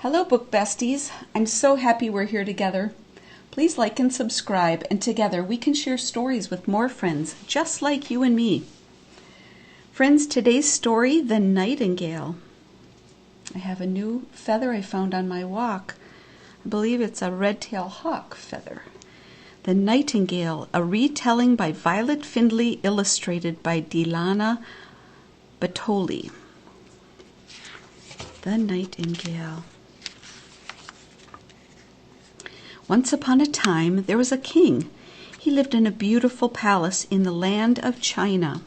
Hello, book besties. I'm so happy we're here together. Please like and subscribe, and together we can share stories with more friends, just like you and me. Friends, today's story, The Nightingale. I have a new feather I found on my walk. I believe it's a red-tailed hawk feather. The Nightingale, a retelling by Violet Findley, illustrated by Delana, Bettoli. The Nightingale. Once upon a time, there was a king. He lived in a beautiful palace in the land of China.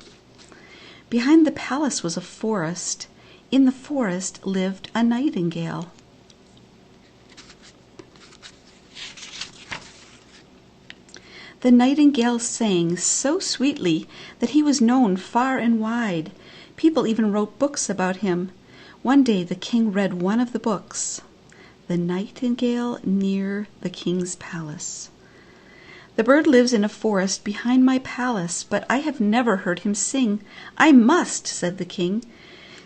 Behind the palace was a forest. In the forest lived a nightingale. The nightingale sang so sweetly that he was known far and wide. People even wrote books about him. One day the king read one of the books, The Nightingale Near the King's Palace. The bird lives in a forest behind my palace, but I have never heard him sing. I must, said the king.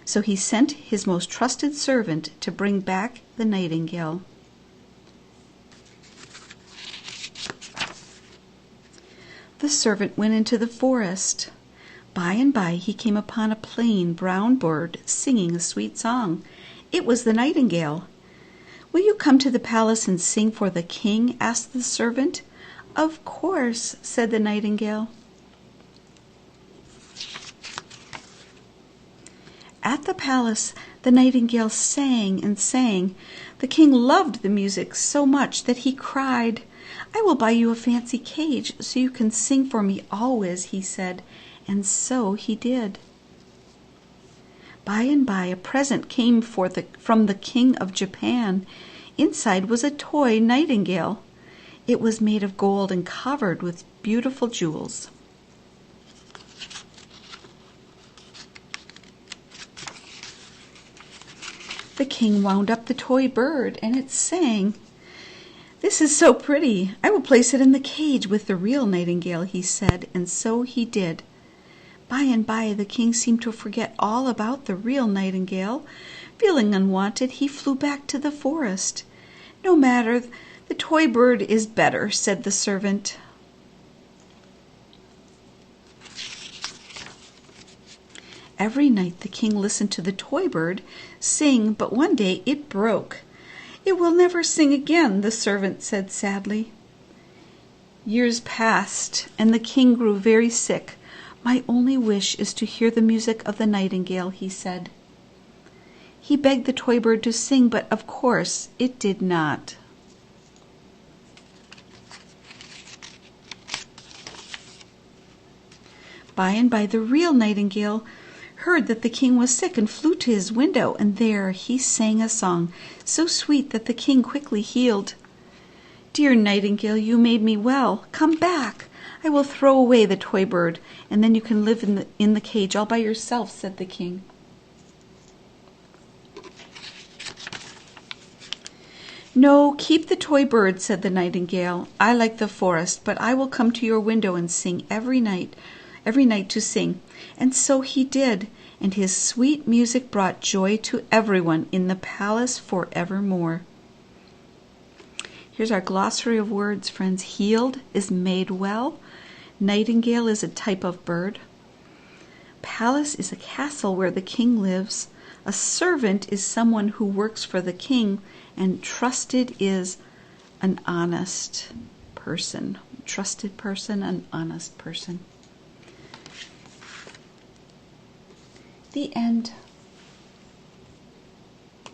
So he sent his most trusted servant to bring back the nightingale. The servant went into the forest. By and by he came upon a plain brown bird singing a sweet song. It was the nightingale. Will you come to the palace and sing for the king? Asked the servant. Of course, said the nightingale. At the palace, the nightingale sang and sang. The king loved the music so much that he cried. I will buy you a fancy cage so you can sing for me always, he said, and so he did. By and by a present came from the King of Japan. Inside was a toy nightingale. It was made of gold and covered with beautiful jewels. The king wound up the toy bird, and it sang. This is so pretty. I will place it in the cage with the real nightingale, he said, and so he did. By and by the king seemed to forget all about the real nightingale. Feeling unwanted, he flew back to the forest. No matter, the toy bird is better, said the servant. Every night the king listened to the toy bird sing, but one day it broke. It will never sing again, the servant said sadly. Years passed, and the king grew very sick. My only wish is to hear the music of the nightingale, he said. He begged the toy bird to sing, but of course it did not. By and by the real nightingale heard that the king was sick and flew to his window, and there he sang a song so sweet that the king quickly healed. Dear nightingale, you made me well. Come back. I will throw away the toy bird, and then you can live in the cage all by yourself, said the king. No, keep the toy bird, said the nightingale. I like the forest, but I will come to your window and sing every night to sing. And so he did, and his sweet music brought joy to everyone in the palace forevermore. Here's our glossary of words, friends. Healed is made well. Nightingale is a type of bird. Palace is a castle where the king lives. A servant is someone who works for the king, and trusted is an honest person. Trusted person, an honest person. The end.